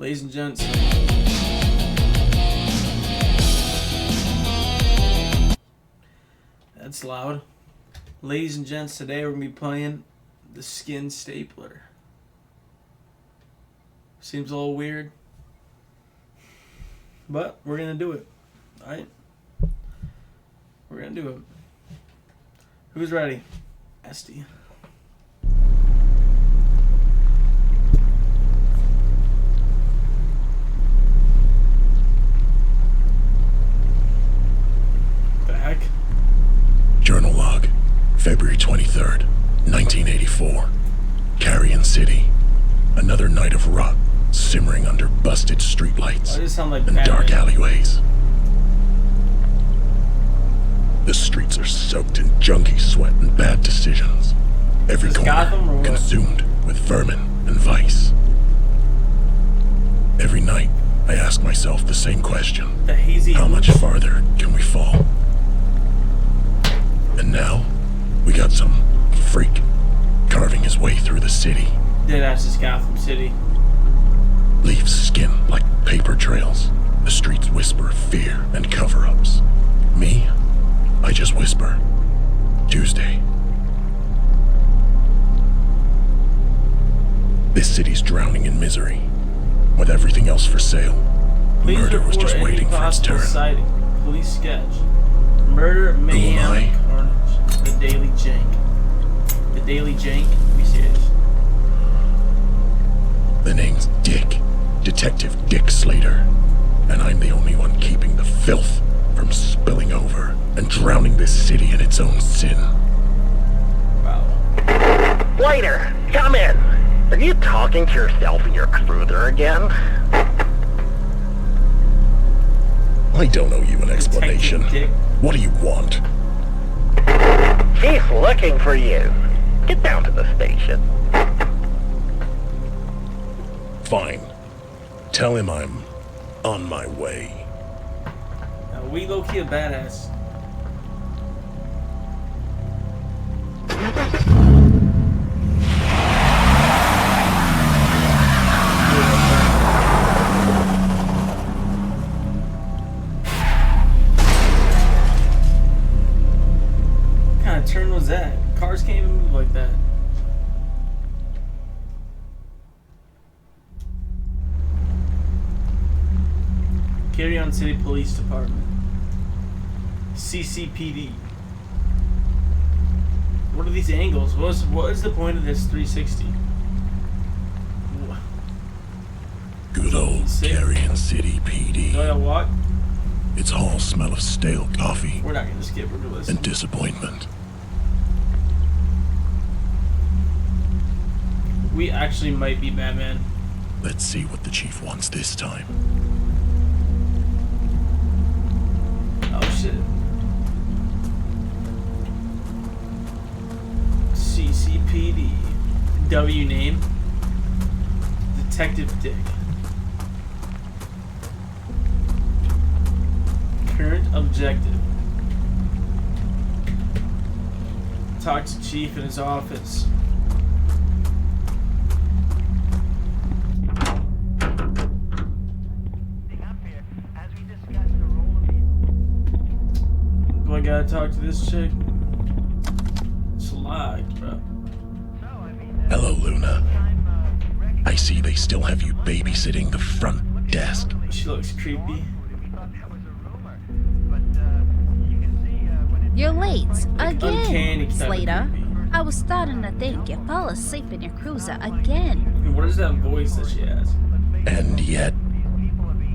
Ladies and gents, that's loud. Ladies and gents, today we're going to be playing the skin stapler. Seems a little weird, but we're going to do it. Alright? We're going to do it. Who's ready? Esty. Back. Journal log, February 23rd, 1984. Carrion City. Another night of rot, simmering under busted streetlights and dark alleyways. The streets are soaked in junkie sweat and bad decisions. Every corner consumed with vermin and vice. Every night, I ask myself the same question. How much farther can we fall? And now, we got some freak carving his way through the city. Deadass is Gotham City. Leaves skin like paper trails. The streets whisper of fear and cover-ups. Me? I just whisper. Tuesday. This city's drowning in misery. With everything else for sale. Murder was just waiting for its turn. Sighting. Police sketch. Murder, mayhem, carnage. The Daily Jank. The Daily Jank? We see it. The name's Dick. Detective Dick Slater. And I'm the only one keeping the filth from spilling over and drowning this city in its own sin. Wow. Slater, come in. Are you talking to yourself in your cruiser again? I don't owe you an explanation. What do you want? She's looking for you. Get down to the station. Fine. Tell him I'm on my way. Now, we low-key a badass. What kind of turn was that? Cars can't even move like that. Carrion City Police Department. CCPD. What are these angles? What is the point of this 360? Good old Carrion City PD. Do I walk? It's all smell of stale coffee. We're not gonna skip. We're gonna listen. And disappointment. We actually might be Batman. Let's see what the chief wants this time. Oh shit. CCPD. W name. Detective Dick. Current objective. Talk to chief in his office. Do I gotta talk to this chick? It's locked, bro. Hello, Luna. I see they still have you babysitting the front desk. She looks creepy. You're late Uncanny again, type of Slater. creepy. I was starting to think you fell asleep in your cruiser again. And what is that voice that she has? And yet,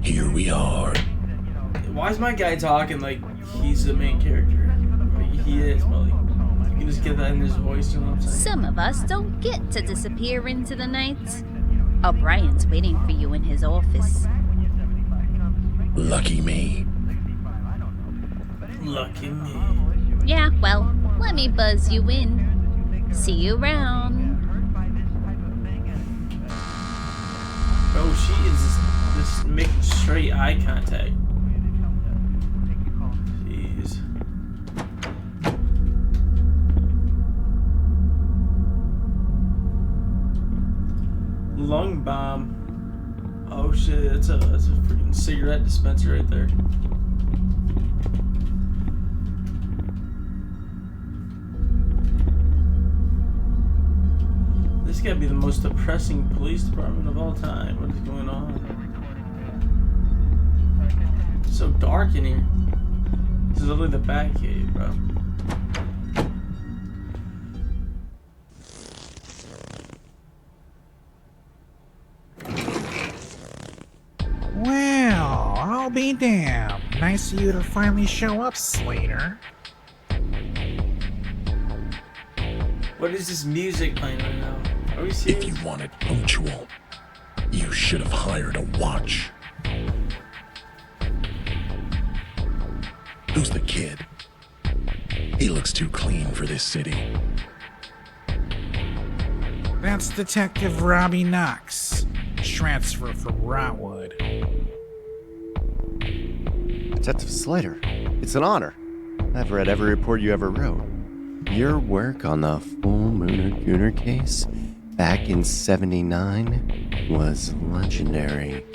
here we are. Why is my guy talking like he's the main character? Like, he is, but like, you can just get that in his voice, you know what I'm saying? Some of us don't get to disappear into the night. O'Brien's waiting for you in his office. Lucky me. Lucky me. Yeah, well, let me buzz you in. See you around. Bro, she is just making straight eye contact. Jeez. Lung bomb. Oh shit, that's a freaking cigarette dispenser right there. This gotta be the most depressing police department of all time. What is going on? It's so dark in here. This is literally the Batcave, bro. Well, I'll be damned. Nice of you to finally show up, Slater. What is this music playing right now? Are we If serious? you wanted punctual, you should have hired a watch. Who's the kid? He looks too clean for this city. That's Detective Robbie Knox. Transfer from Rotwood. Detective Slater, it's an honor. I've read every report you ever wrote. Your work on the Full Mooner Gooner case back in '79 was legendary.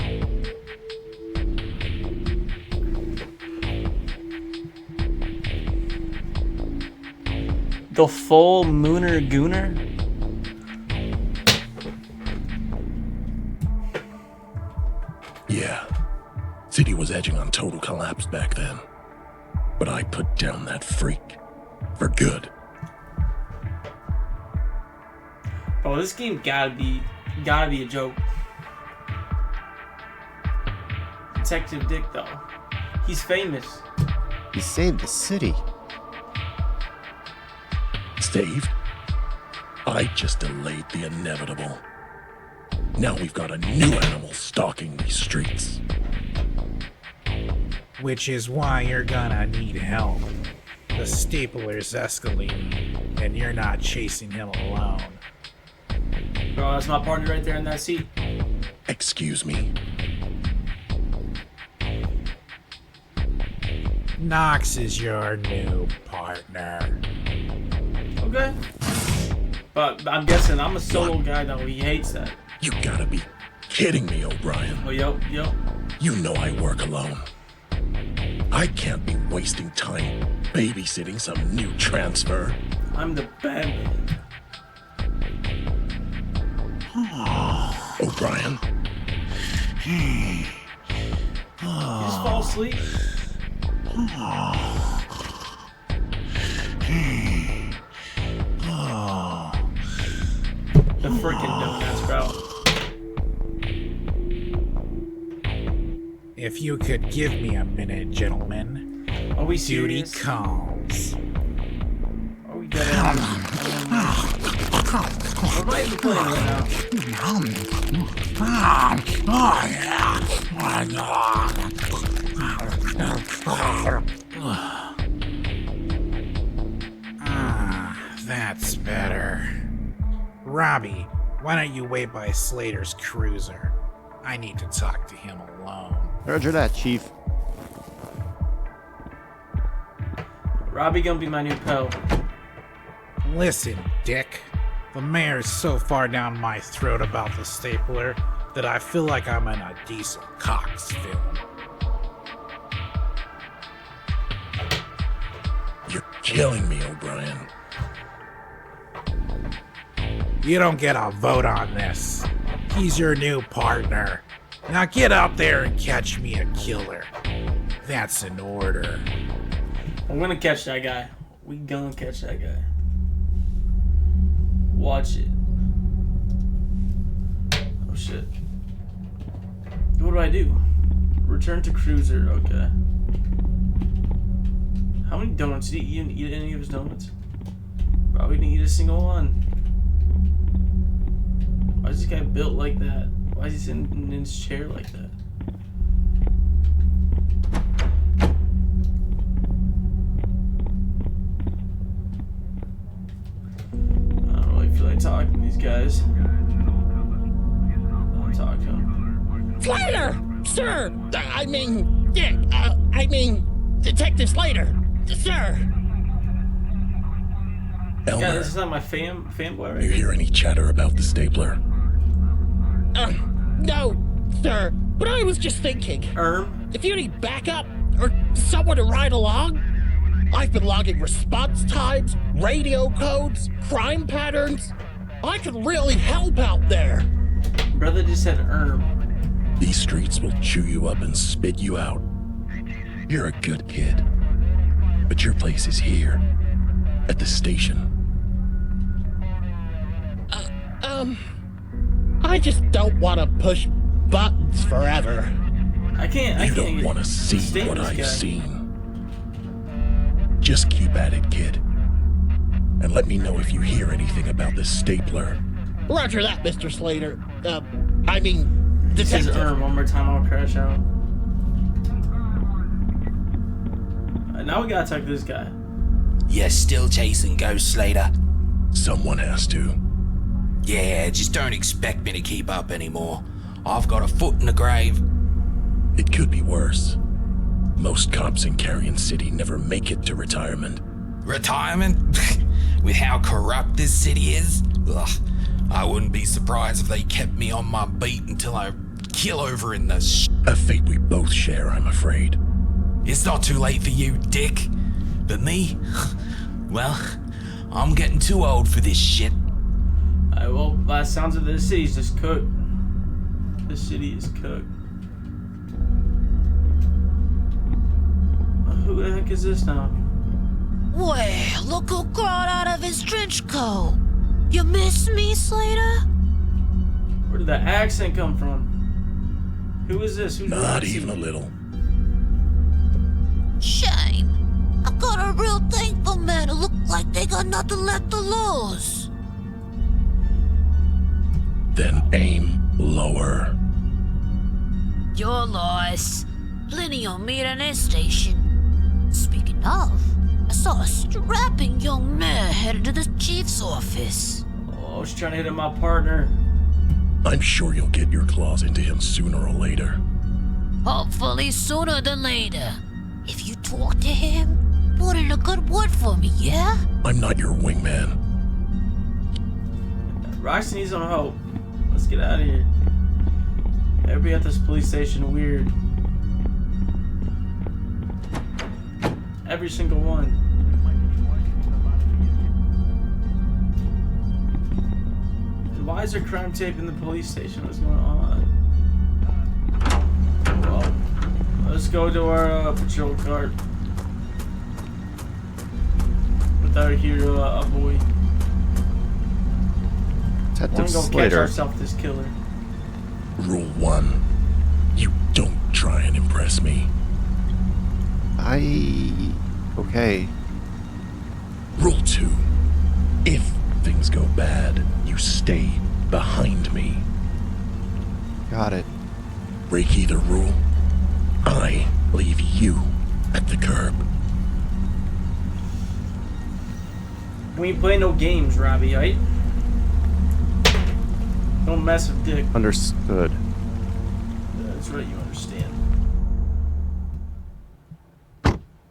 The Full Mooner Gooner? Yeah, city was edging on total collapse back then. But I put down that freak. For good. Bro, this game gotta be a joke. Detective Dick, though. He's famous. He saved the city. Saved? I just delayed the inevitable. Now we've got a new animal stalking these streets. Which is why you're gonna need help. The stapler's escalating, and you're not chasing him alone. Bro, that's my partner right there in that seat. Excuse me. Knox is your new partner. Okay. But I'm guessing I'm a solo guy, though. He hates that. You gotta be kidding me, O'Brien. Oh, yep. You know I work alone. I can't be wasting time babysitting some new transfer. I'm the bad man. O'Brien, You just fall asleep? The freaking donuts, bro. If you could give me a minute, gentlemen. Are we Duty serious? calls. Are we dead? What am I even playing right now? That's better. Robbie, why don't you wait by Slater's cruiser? I need to talk to him alone. Roger that, Chief. Robbie gonna be my new pal. Listen, Dick. The mayor's so far down my throat about the stapler that I feel like I'm in a Diesel Cox film. you're killing me, O'Brien. You don't get a vote on this. He's your new partner. Now get out there and catch me a killer. That's an order. I'm gonna catch that guy. We gonna catch that guy. Watch it. Oh shit. What do? Return to cruiser. Okay. How many donuts? Did he eat any of his donuts? Probably didn't eat a single one. Why is this guy built like that? Why is he sitting in his chair like that? I don't really feel like talking to these guys. I'll talk to him. Slater! Sir! I mean, Dick, Detective Slater! Sir! Yeah, Elmer, this is not my fanboy right you here. hear any chatter about the stapler? No, sir, but I was just thinking. If you need backup or someone to ride along, I've been logging response times, radio codes, crime patterns. I could really help out there. Brother just said These streets will chew you up and spit you out. You're a good kid. But your place is here. At the station. I just don't want to push buttons forever. You don't want to see what I've seen. Just keep at it, kid. And let me know if you hear anything about this stapler. Roger that, Mr. Slater. I mean, detective. One more time, I'll crash out. Now we gotta attack this guy. You're still chasing Ghost Slater? Someone has to. Yeah, just don't expect me to keep up anymore. I've got a foot in the grave. It could be worse. Most cops in Carrion City never make it to retirement. Retirement? With how corrupt this city is? Ugh, I wouldn't be surprised if they kept me on my beat until I keel over in the A fate we both share, I'm afraid. It's not too late for you, Dick. But me? Well, I'm getting too old for this shit. Well, by the sounds of this city's just cooked. This city is cooked. Who the heck is this now? Well, look who crawled out of his trench coat. You miss me, Slater? Where did that accent come from? Who is this? Who's Not even a little. Shame. I got a real thing for men who look like they got nothing left to lose. Then aim lower. Your loss. Plenty on me at an station. Speaking of, I saw a strapping young man headed to the chief's office. Oh, I was trying to hit my partner. I'm sure you'll get your claws into him sooner or later. Hopefully sooner than later. If you talk to him, put in a good word for me, yeah? I'm not your wingman. Roxy needs some help. Let's get out of here. Everybody at this police station weird. Every single one. And why is there crime tape in the police station? What's going on? Well, let's go to our patrol car. With our hero, boy. Detective We're gonna go catch Slater. ourselves this killer. Rule 1. You don't try and impress me. Okay. Rule 2. If things go bad, you stay behind me. Got it. Break either rule, I leave you at the curb. We ain't play no games, Robbie, right? Don't mess with Dick. Understood. That's right, you understand.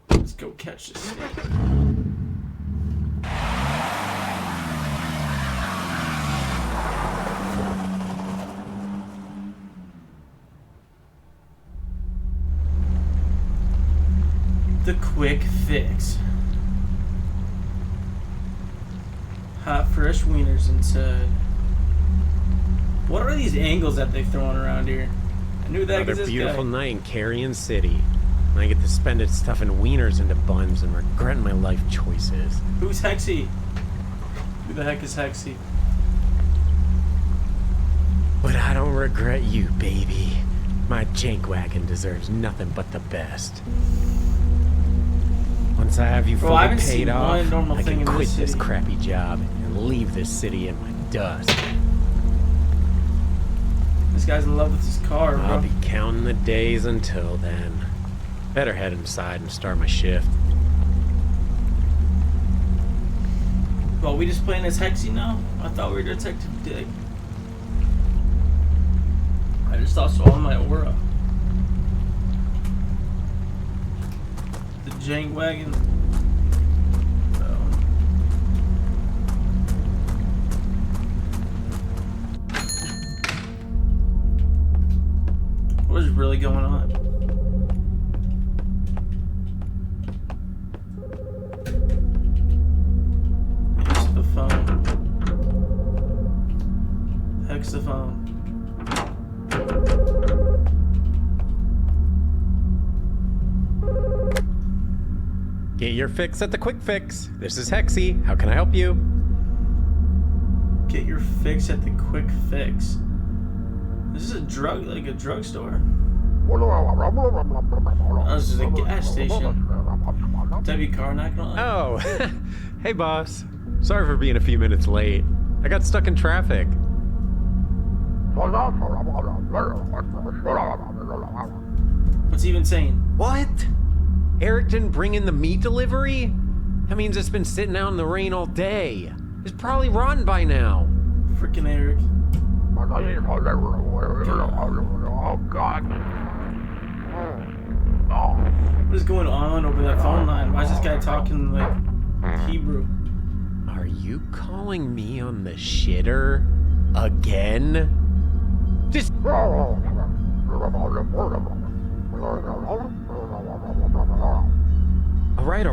Let's go catch this snake. The quick fix. Hot, fresh wieners inside. What are these angles that they're throwing around here? I knew that Another was this beautiful guy. night in Carrion City. I get to spend it stuffing wieners into buns and regretting my life choices. Who's Hexy? Who the heck is Hexy? But I don't regret you, baby. My jank wagon deserves nothing but the best. Once I have you Bro, I fully haven't paid seen off, one normal I thing can in quit this this city. crappy job and leave this city in my dust. This guy's in love with his car, bro. I'll be counting the days until then. Better head inside and start my shift. Well, we just playing as Hexy now? I thought we were Detective Dick. I just thought so on my aura. The jank wagon. What is really going on? It's the phone. Heck's the phone. Get your fix at the Quick Fix. This is Hexy. How can I help you? Get your fix at the Quick Fix. This is a drugstore. Oh, this is a gas station. W car, not gonna lie. Oh, hey boss. Sorry for being a few minutes late. I got stuck in traffic. What's he even saying? What? Eric didn't bring in the meat delivery? That means it's been sitting out in the rain all day. It's probably rotten by now. Freaking Eric. Oh, God. What is going on over that phone line? Why is this guy talking like Hebrew? Are you calling me on the shitter again? Just... All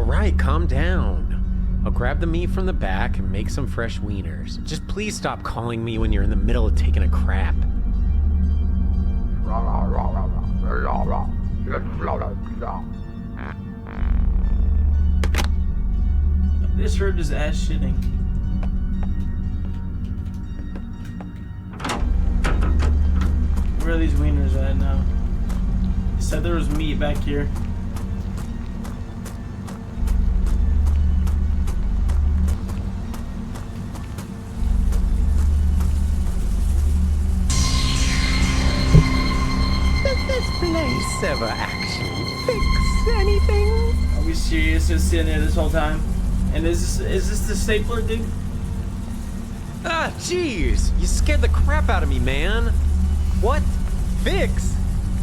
right, calm down. I'll grab the meat from the back and make some fresh wieners. Just please stop calling me when you're in the middle of taking a crap. I just heard his ass shitting. Where are these wieners at now? He said there was meat back here. Place ever actually fix anything? Are we serious? Just sitting there this whole time? And is this the stapler, dude? Ah, jeez. You scared the crap out of me, man. What? Fix?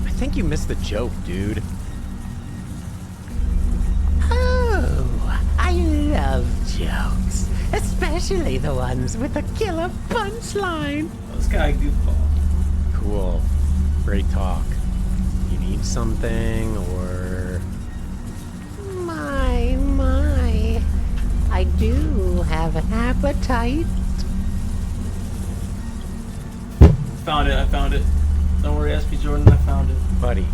I think you missed the joke, dude. Oh, I love jokes. Especially the ones with a killer punchline. Oh, this guy a goofball. Cool. Great talk. You need something, or... My. I do have an appetite. I found it. Don't worry, SP Jordan, I found it. Buddy,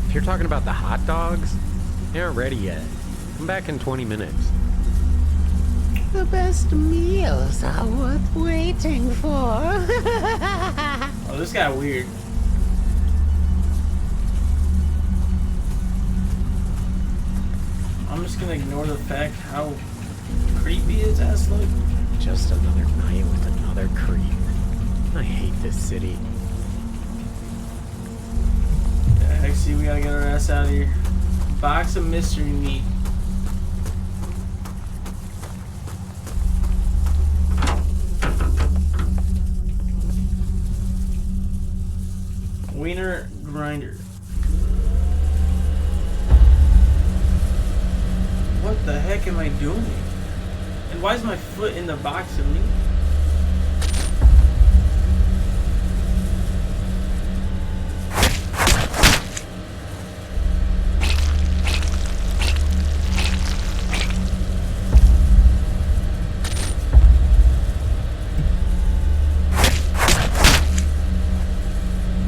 if you're talking about the hot dogs, they aren't ready yet. Come back in 20 minutes. The best meals are worth waiting for. Oh, this guy weird. I'm just gonna ignore the fact how creepy his ass looks. Just another night with another creep. I hate this city. Yeah, heck, see, we gotta get our ass out of here. Box of mystery meat. Wiener grinder. What the heck am I doing? And why is my foot in the box of meat?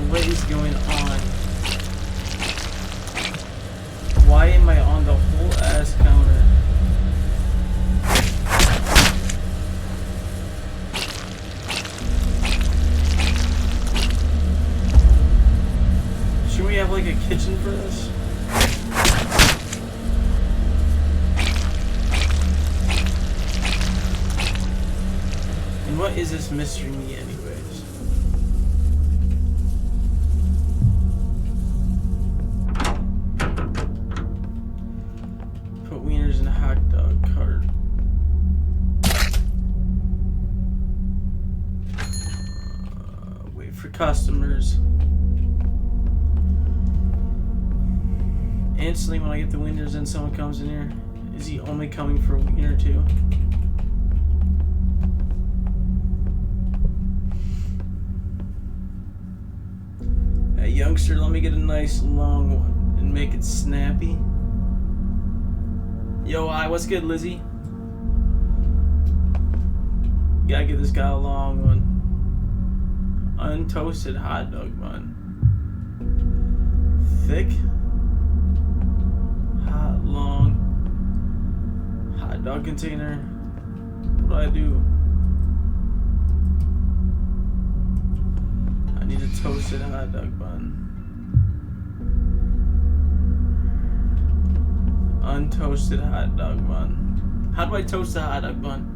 What is going on? Why am I on the whole ass counter? Should we have like a kitchen for this? And what is this mystery meat anyways? Put wieners in a hot dog cart. Wait for customers. Instantly when I get the wieners in, someone comes in here. Is he only coming for a wiener too? youngster, let me get a nice long one and make it snappy. Yo, hi, what's good, Lizzie? Gotta give this guy a long one. Untoasted hot dog bun. Thick. Hot, long. Hot dog container. What do I do? I need a toasted hot dog bun. Untoasted hot dog bun. How do I toast a hot dog bun?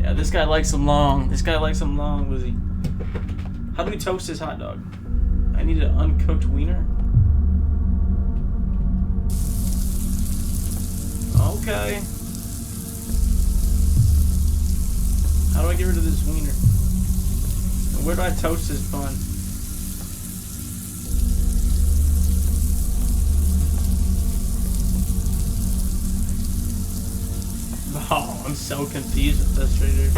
Yeah, this guy likes them long. This guy likes them long, Lizzie. How do we toast this hot dog? I need an uncooked wiener. Okay. How do I get rid of this wiener? And where do I toast this bun? Oh, I'm so confused with this right here.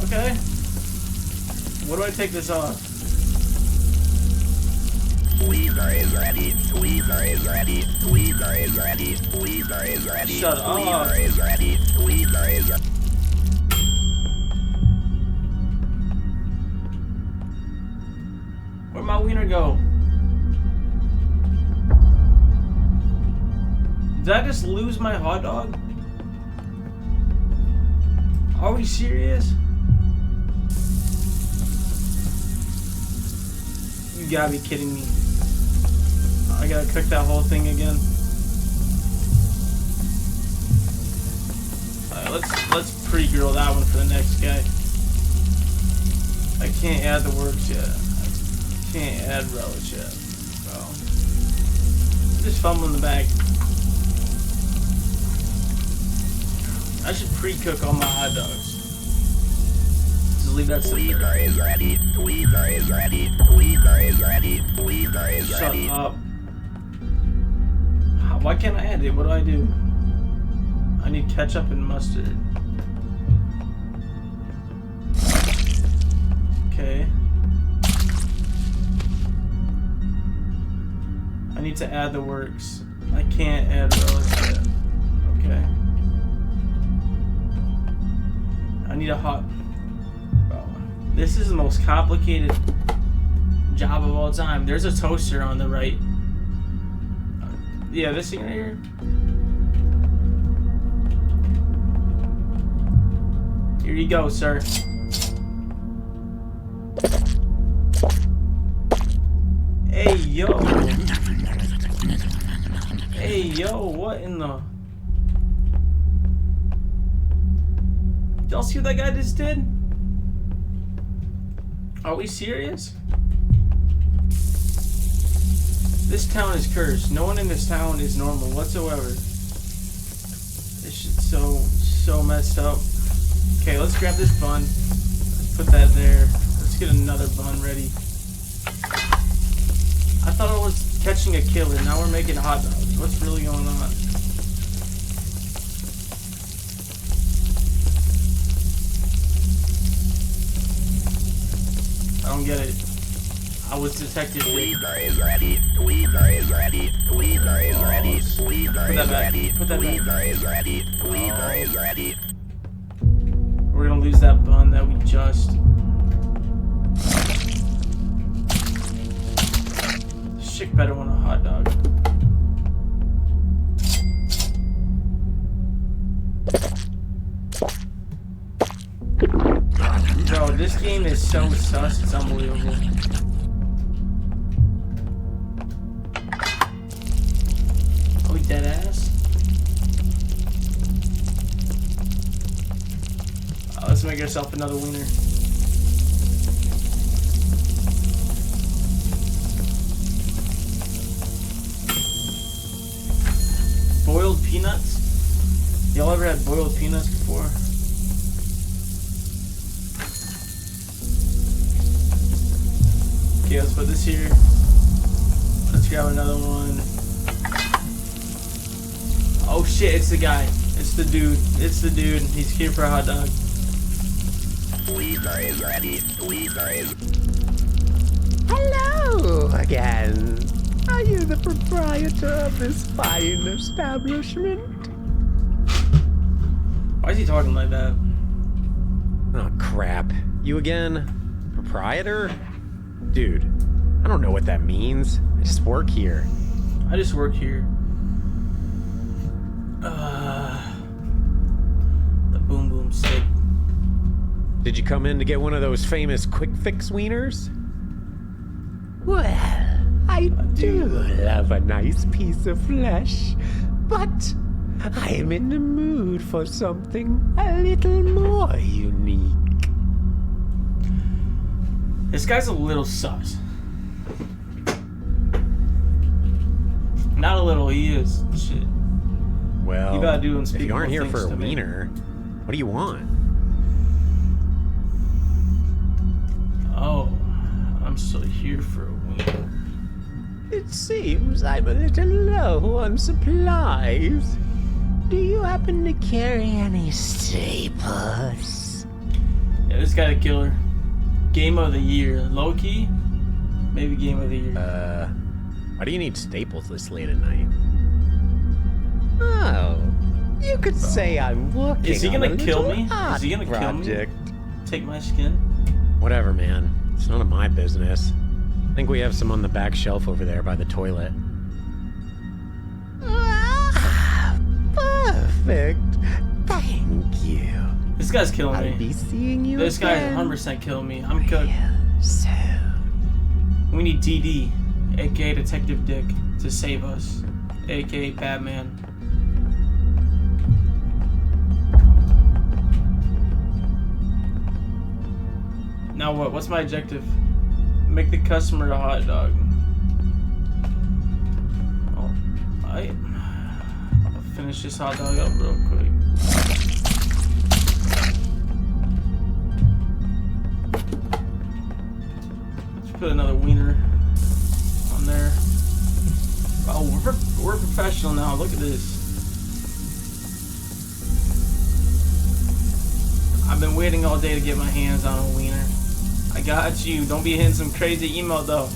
Okay. What do I take this off? Tweezer is ready. Tweezer is ready. Tweezer is ready. Tweezer is ready. Shut up. Tweezer is ready. Tweezer is ready. Where'd my wiener go? Did I just lose my hot dog? Are we serious? You gotta be kidding me. I gotta cook that whole thing again. Alright, let's pre-grill that one for the next guy. I can't add the works yet. I can't add relish yet. So just fumbling the bag. I should pre-cook all my hot dogs. Just leave that sit there. Tweezer is ready. Tweezer is ready. Tweezer is ready. Tweezer is ready. Shut up. Why can't I add it? What do I do? I need ketchup and mustard. Okay. I need to add the works. I can't add relish yet. Okay. I need a hot... Bro, this is the most complicated job of all time. There's a toaster on the right. Yeah, this thing right here. Here you go, sir. Hey, yo. Hey, yo, what in the... Y'all see what that guy just did? Are we serious? This town is cursed. No one in this town is normal whatsoever. This shit's so messed up. Okay, let's grab this bun. Let's put that there. Let's get another bun ready. I thought I was catching a killer. Now we're making hot dogs. What's really going on? I don't get it. I was detected. Tweezer is ready. Tweezer is ready. Tweezer is ready. Tweezer is ready. Tweezer is ready. Tweezer is ready. We're gonna lose that bun that we just... Shit better want a hot dog. Bro, this game is so sus, it's unbelievable. Are we dead ass? Let's make ourselves another wiener. Boiled peanuts? Y'all ever had boiled peanuts before? Okay, let's put this here. Let's grab another one. Oh shit, it's the guy. It's the dude. It's the dude. He's here for a hot dog. Weaver is ready. Weaver is... Hello again. Are you the proprietor of this fine establishment? Why is he talking like that? Oh, crap. You again? Proprietor? Dude, I don't know what that means. I just work here. I just work here. The boom boom stick. Did you come in to get one of those famous quick fix wieners? Well, I do love a nice piece of flesh, but I'm in the mood for something a little more unique. This guy's a little sus. Not a little, he is. Shit. Well, you gotta do if you aren't here for a things to me. wiener, what do you want? Oh, I'm still here for a wiener. It seems I'm a little low on supplies. Do you happen to carry any staples? Yeah, this guy a killer. Game of the year. Low key? Maybe game of the year. Why do you need staples this late at night? Oh, you could say I'm working Is he on gonna a kill little me? art Is he gonna project. kill me? Take my skin? Whatever, man. It's none of my business. I think we have some on the back shelf over there by the toilet. Ah, perfect. Thank you. This guy's killing me. I'll be seeing you This guy's again 100% killing me. I'm cooked. soon. We need DD, aka Detective Dick, to save us, aka Batman. Now what? What's my objective? Make the customer a hot dog. Oh, I'll finish this hot dog up real quick. Let's put another wiener on there. Oh, we're professional now. Look at this. I've been waiting all day to get my hands on a wiener. I got you. Don't be hitting some crazy email though.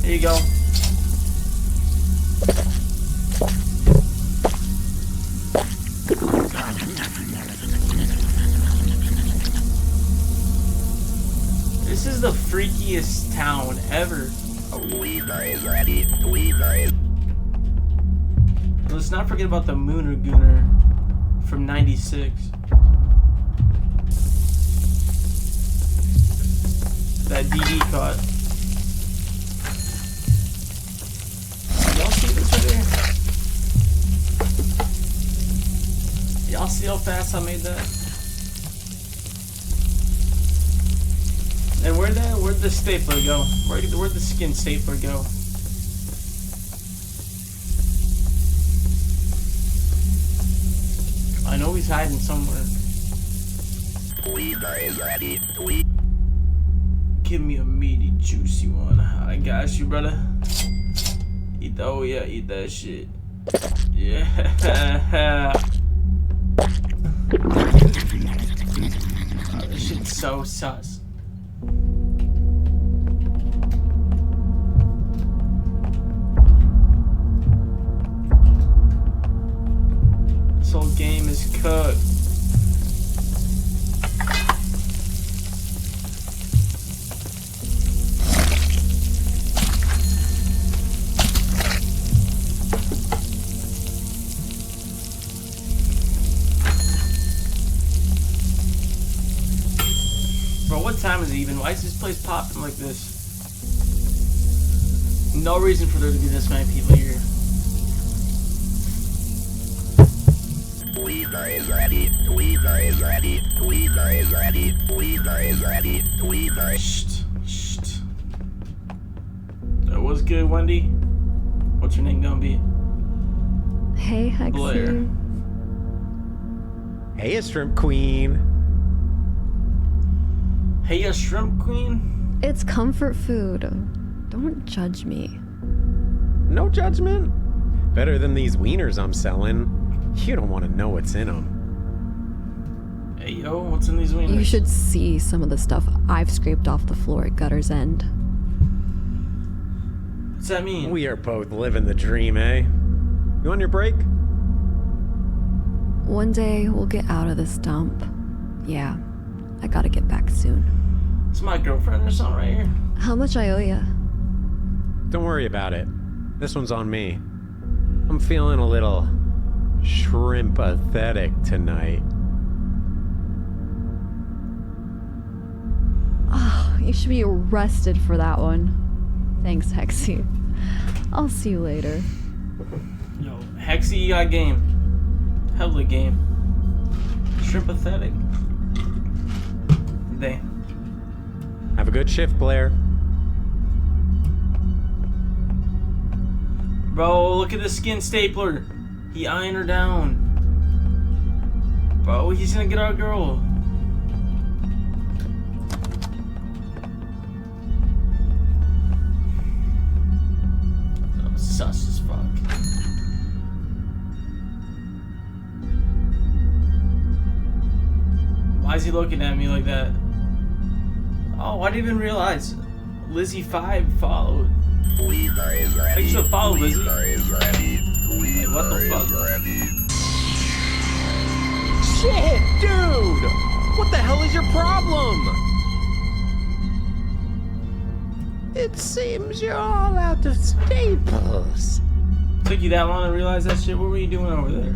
Here you go. This is the freakiest town ever. Weaver is ready. Weaver is... Let's not forget about the Mooner Gooner from '96. That DD caught. Y'all see this right here? Y'all see how fast I made that? And where'd the stapler go? Where'd the skin stapler go? I know he's hiding somewhere. Weaver is ready. Give me a meaty, juicy one. I got you, brother. Eat that, oh yeah, eat that shit. Yeah. Oh, this shit's so sus. This whole game is cooked. Bro, what time is it even? Why is this place popping like this? No reason for there to be this many people here. Weaver is ready. Weaver is ready. Weaver is ready. Weaver is ready. Weaver. Shh. What's good, Wendy? What's your name gonna be? Hey, Hexy. Blair. Hey, a shrimp queen. Hey, a shrimp queen? It's comfort food. Don't judge me. No judgment. Better than these wieners I'm selling. You don't want to know what's in them. Hey, yo, what's in these wieners? You should see some of the stuff I've scraped off the floor at Gutter's End. What's that mean? We are both living the dream, eh? You on your break? One day we'll get out of this dump. Yeah, I gotta get back soon. It's my girlfriend or something right here. How much I owe ya? Don't worry about it. This one's on me. I'm feeling a little shrimp-pathetic tonight. Oh, you should be arrested for that one. Thanks, Hexy. I'll see you later. Yo, Hexy, you got game. Hella game. Shrimp-pathetic. Damn. Have a good shift, Blair. Bro, look at the skin stapler. He eyeing her down. Bro, he's gonna get our girl. Sus as fuck. Why is he looking at me like that? Oh, I didn't even realize Lizzie 5 followed. I should have followed Lizzie. Like, what the fuck? Shit, dude! What the hell is your problem? It seems you're all out of staples. Took you that long to realize that shit? What were you doing over there?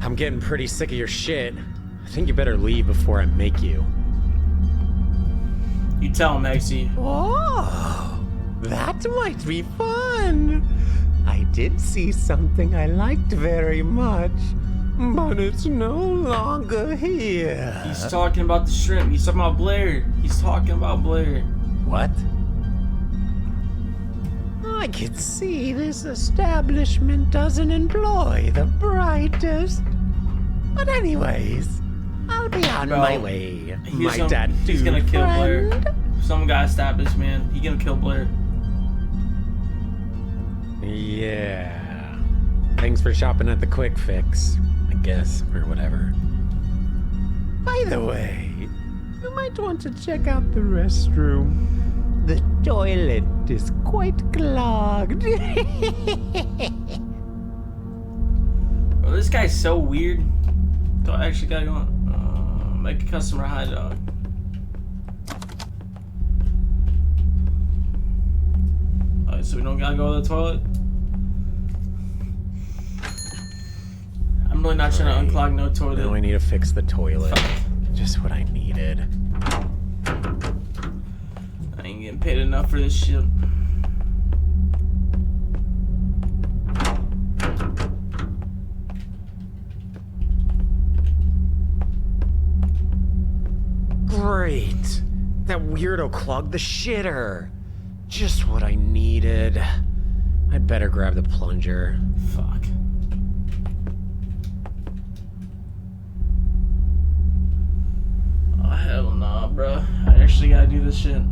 I'm getting pretty sick of your shit. I think you better leave before I make you. You tell him, Hexy. Oh, that might be fun. I did see something I liked very much, but it's no longer here. He's talking about the shrimp. He's talking about Blair. He's talking about Blair. What? I can see this establishment doesn't employ the brightest. But anyways, I'll be on my way. He's gonna kill Blair. Some guy established, man. He gonna kill Blair. Yeah. Thanks for shopping at the Quick Fix, I guess, or whatever. By the way, you might want to check out the restroom. The toilet is quite clogged. Bro, this guy's so weird. Do I actually gotta go on? Make a customer hot dog. Alright, so we don't gotta go to the toilet? I'm really not trying to unclog no toilet. Now I need to fix the toilet. Fuck. Just what I needed. I ain't getting paid enough for this shit. Great! That weirdo clogged the shitter. Just what I needed. I'd better grab the plunger. Fuck. Oh, hell nah, bro. I actually gotta do this shit.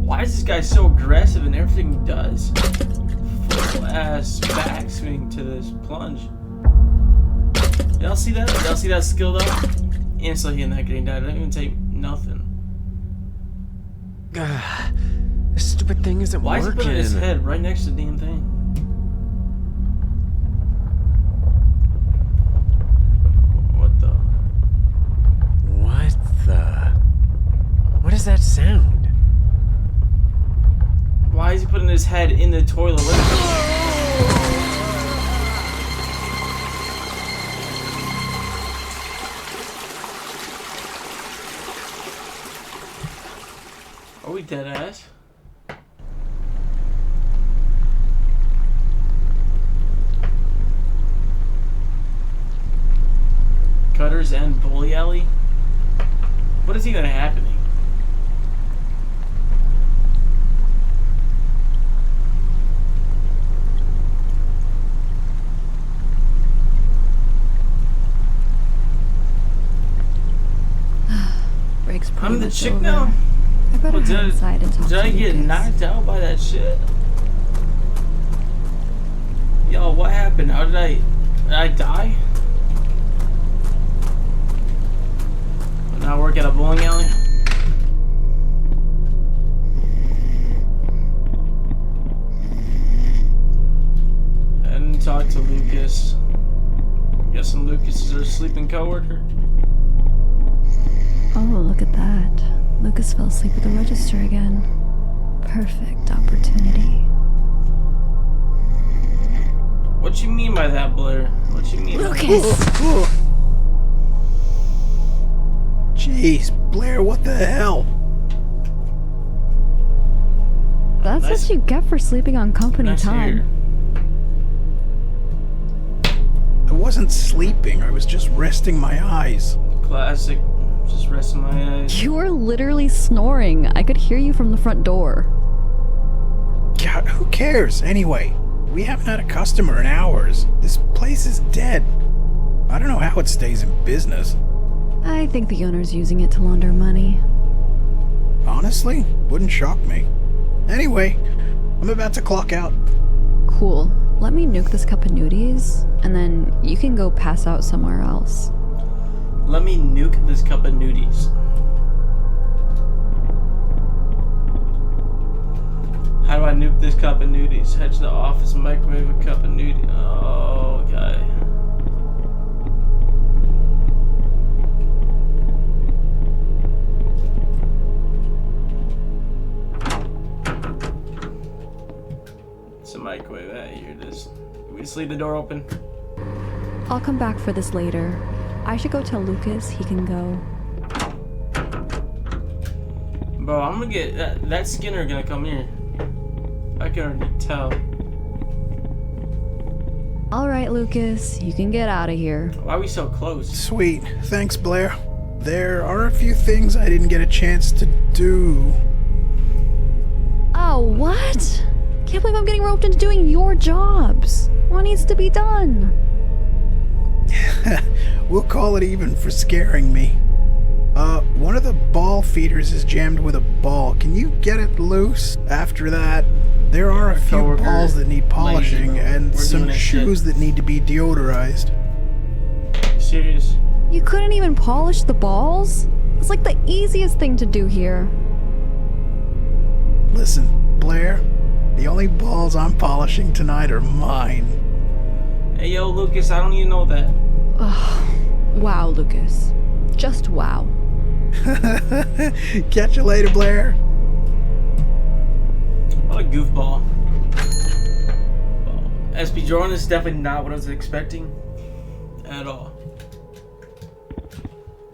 Why is this guy so aggressive in everything he does? Full ass backswing to this plunge. Y'all see that? Y'all see that skill though? Instantly hitting that green die. Didn't even take nothing. This stupid thing isn't Why working. Why is he putting his head right next to the damn thing? What the? What the? What is that sound? Why is he putting his head in the toilet? Are we dead ass? Gutter's End Bully Alley? What is even happening? I'm the chick now? I better head inside and talk did I to get Lucas. knocked out by that shit? Yo, what happened? How did I die? that bowling alley? I didn't talk to Lucas. Guessing Lucas is our sleeping coworker. Oh, look at that. Lucas fell asleep at the register again. Perfect opportunity. What you mean by that, Blair? What you mean? Lucas! Jeez, Blair, what the hell? That's Nice. what you get for sleeping on company Nice time. hair. I wasn't sleeping, I was just resting my eyes. Classic. Just resting my eyes. You were literally snoring. I could hear you from the front door. God, who cares? Anyway, we haven't had a customer in hours. This place is dead. I don't know how it stays in business. I think the owner's using it to launder money. Honestly, wouldn't shock me. Anyway, I'm about to clock out. Cool. Let me nuke this cup of nudies, and then you can go pass out somewhere else. Let me nuke this cup of nudies. How do I nuke this cup of nudies? Head to the office, microwave a cup of nudies. Oh, okay. It's a microwave. Here it is. Can we just leave the door open? I'll come back for this later. I should go tell Lucas he can go. Bro, I'm gonna get that Skinner gonna come here. I can already tell. Alright, Lucas, you can get out of here. Why are we so close? Sweet, thanks, Blair. There are a few things I didn't get a chance to do. Oh, what? Can't believe I'm getting roped into doing your jobs. What needs to be done? We'll call it even for scaring me. One of the ball feeders is jammed with a ball. Can you get it loose? After that, there are a few balls that need polishing and some shoes that need to be deodorized. Serious? You couldn't even polish the balls? It's like the easiest thing to do here. Listen, Blair, the only balls I'm polishing tonight are mine. Hey, yo, Lucas, I don't even know that. Wow, Lucas. Just wow. Catch you later, Blair. What a goofball. SP Jordan is definitely not what I was expecting. At all.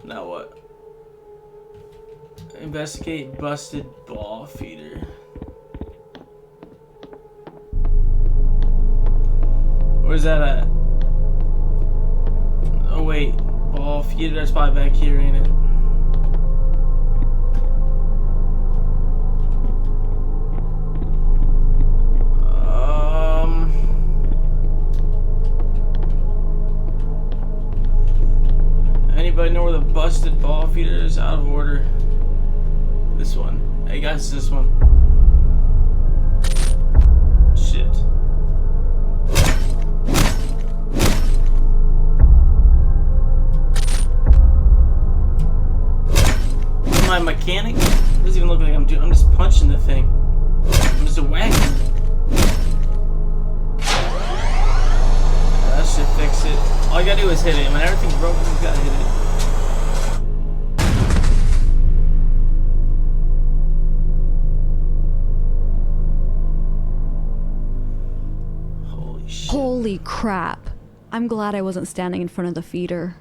Now what? Investigate busted ball feeder. Where's that at? Oh wait, ball feeder, that's probably back here, ain't it? Anybody know where the busted ball feeder is? Out of order. This one. Hey guys, it's this one. Shit. Am I a mechanic? It doesn't even look like I'm doing. I'm just punching the thing. I'm just a whack. That should fix it. All you gotta do is hit it. When everything's broken, you gotta hit it. Holy shit. Holy crap. I'm glad I wasn't standing in front of the feeder.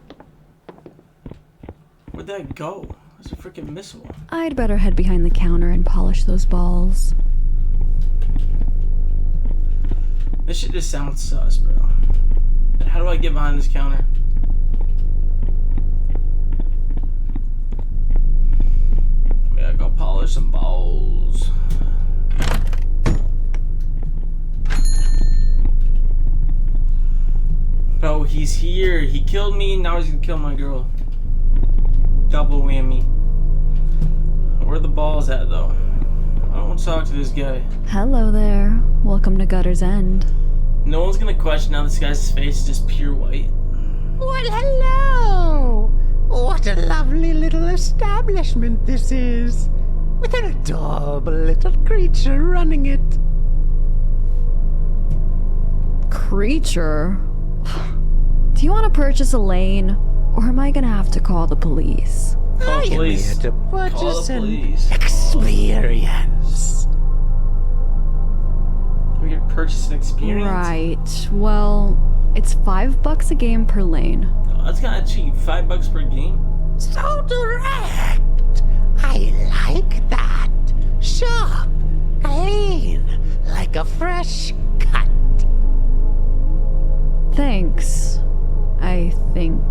Where'd that go? There's a freaking missile. I'd better head behind the counter and polish those balls. This shit just sounds sus, bro. How do I get behind this counter? We gotta go polish some balls. Bro, he's here. He killed me, now he's gonna kill my girl. Double whammy. Where are the balls at, though? I don't want to talk to this guy. Hello there. Welcome to Gutter's End. No one's gonna question how this guy's face is just pure white. Well, hello! What a lovely little establishment this is, with an adorable little creature running it. Creature? Do you want to purchase Elaine, or am I gonna have to call the police? Call the police. I am here to Call purchase the an police. experience. We could purchase an experience? Right. Well, it's $5 a game per lane. Oh, that's kind of cheap. $5 per game? So direct. I like that. Sharp, clean, like a fresh cut. Thanks, I think.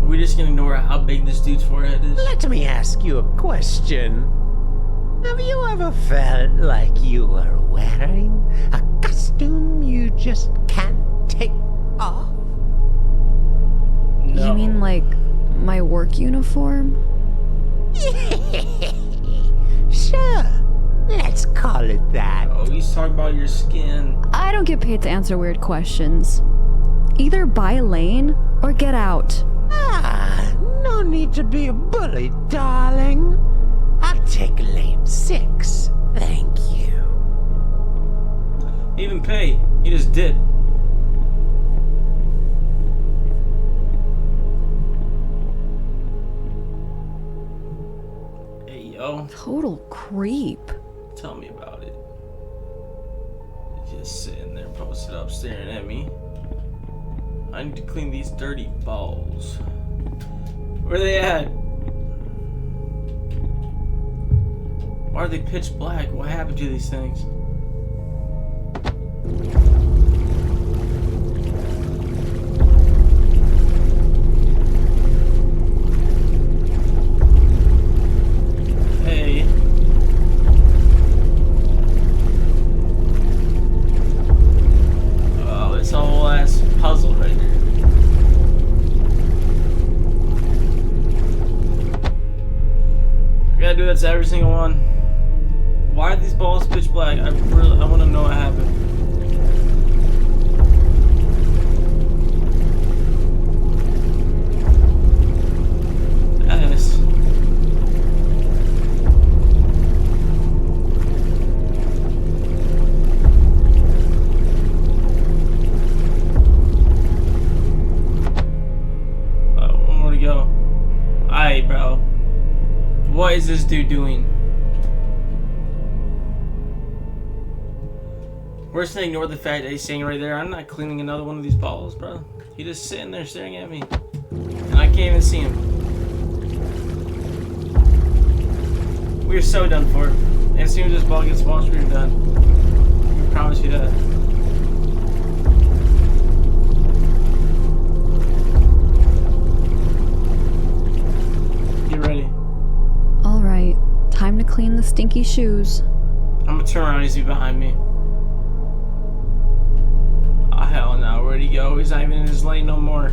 We're just gonna ignore how big this dude's forehead is. Let me ask you a question. Have you ever felt like you were wearing a costume you just can't take off? No. You mean like my work uniform? Sure, let's call it that. Oh, he's talking about your skin. I don't get paid to answer weird questions. Either buy Lane or get out. Ah, no need to be a bully, darling. I'll take lane 6. Thank you. He didn't pay. He just did. Hey, yo. Total creep. Tell me about it. Just sitting there posted up staring at me. I need to clean these dirty balls. Where are they at? Why are they pitch black? What happened to these things? Hey. Oh, it's a whole ass puzzle right here. I gotta do that to every single one. Why are these balls pitch black? I want to know what happened. Yes. One more to go. Alright, bro. What is this dude doing? We're just gonna ignore the fact that he's sitting right there. I'm not cleaning another one of these balls, bro. He's just sitting there staring at me. And I can't even see him. We're so done for. And as soon as this ball gets washed, we're done. We promise you that. Get ready. Alright, time to clean the stinky shoes. I'm gonna turn around and he's behind me. Oh, hell no. Where'd he go? He's not even in his lane no more.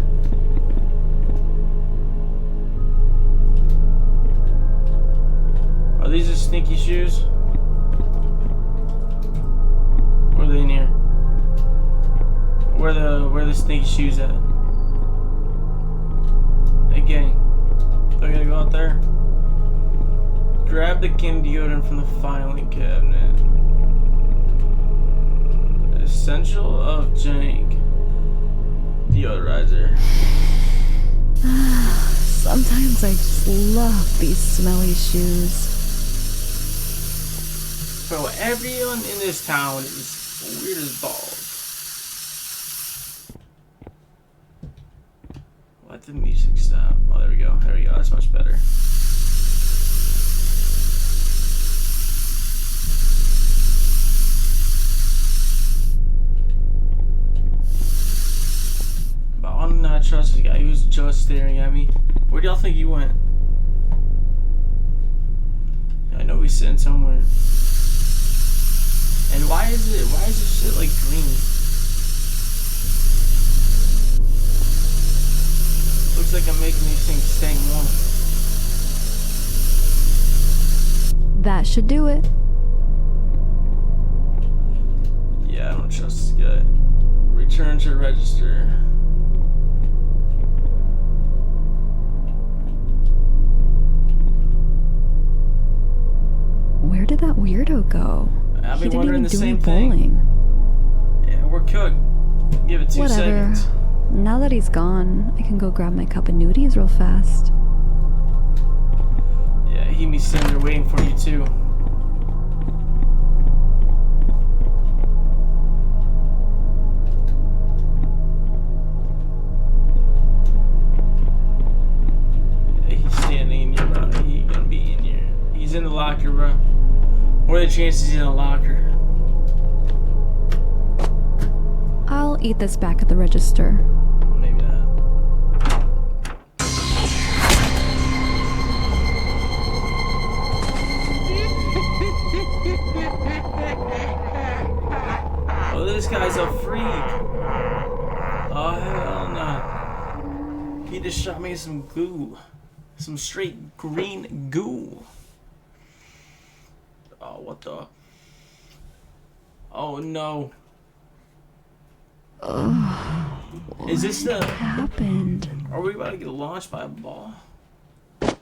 Are these just sneaky shoes? Or are they in here? Where the sneaky shoes at? Hey gang. Do I gotta go out there? Grab the Kim deodorant from the filing cabinet. Essential of Jank deodorizer. Sometimes I just love these smelly shoes. Bro, everyone in this town is weird as balls. Let the music stop. Oh, there we go. There we go. That's much better. But I do not trust this guy who's just staring at me. Where do y'all think he went? I know he's sitting somewhere. And why is this shit like green? Looks like I'm making these things stay warm. That should do it. Yeah, I don't trust this guy. Return to register. ago. I've He been didn't wondering even the do same any thing. bowling. Yeah, we're cooked. Give it 2 Whatever. seconds. Now that he's gone, I can go grab my cup of nudies real fast. Yeah, he be sitting there waiting for you too. Yeah, he's standing in your bro. He gonna be in your. He's in the locker, bro. What are the chances he's in the locker? I'll eat this back at the register. Maybe not. Oh, this guy's a freak. Oh, hell no. He just shot me some goo. Some straight green goo. Oh, what the? Oh, no. Is this the... What happened? Are we about to get launched by a ball? You're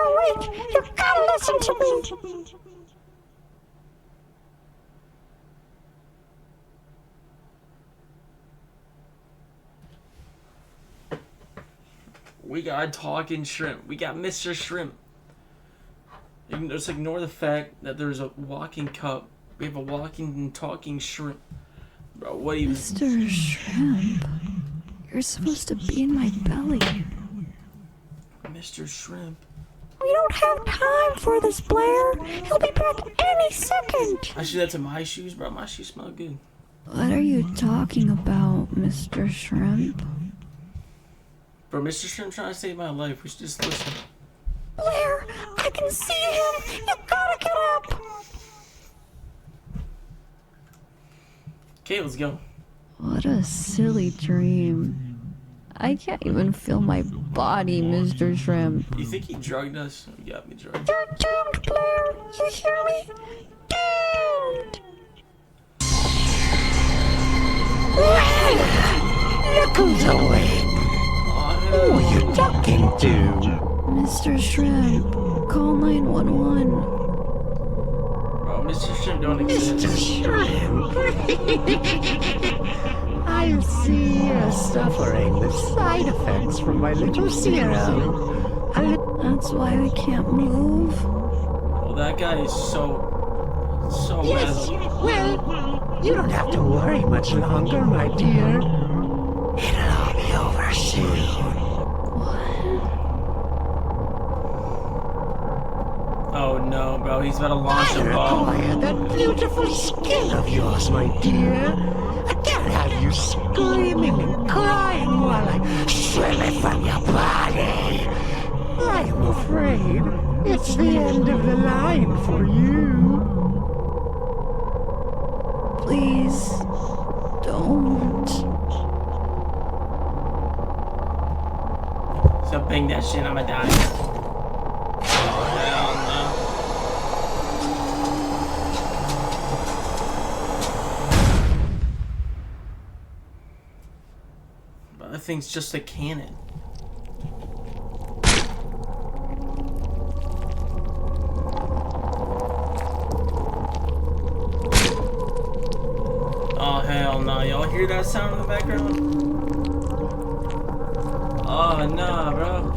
awake. You gotta listen to me. We got a talking shrimp. We got Mr. Shrimp. You can just ignore the fact that there's a walking cup. We have a walking and talking shrimp. Bro, what even? Mr. Shrimp, you're supposed to be in my belly. Mr. Shrimp. We don't have time for this, Blair. He'll be back any second. Actually, that's in my shoes, bro. My shoes smell good. What are you talking about, Mr. Shrimp? Bro, Mr. Shrimp trying to save my life. We should just listen. Blair, I can see him. You gotta get up. Okay, let's go. What a silly dream. I can't even feel my body, Mr. Shrimp. You think he drugged us? He got me drugged. You're doomed, Blair. You hear me? Doomed. Look who's awake. Who are you talking to? Mr. Shrimp, call 911. Bro, Mr. Shrimp don't exist. Mr. Shrimp. I see you're suffering the side effects from my little serum. That's why I can't move. Well, that guy is so Yes, mad. well, you don't have to worry much longer, my dear. It'll all be over soon. Oh no, bro, he's about to launch a ball. Acquire that beautiful skin of yours, my dear. I can't have you screaming and crying while I shrill it from your body. I am afraid it's the end of the line for you. Please, don't. So bang that shit, I'ma die. Oh, hell no. But that thing's just a cannon. Oh, hell no. Y'all hear that sound in the background? Oh, nah, bro.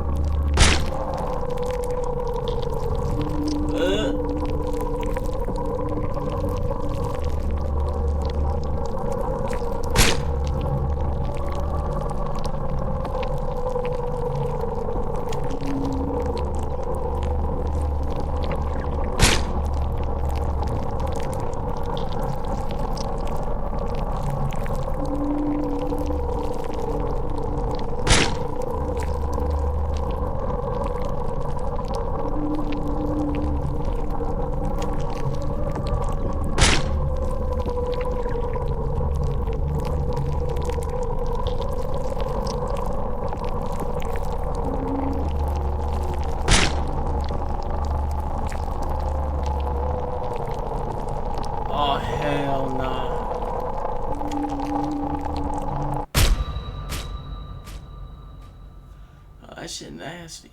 Oh, hell no. That shit nasty.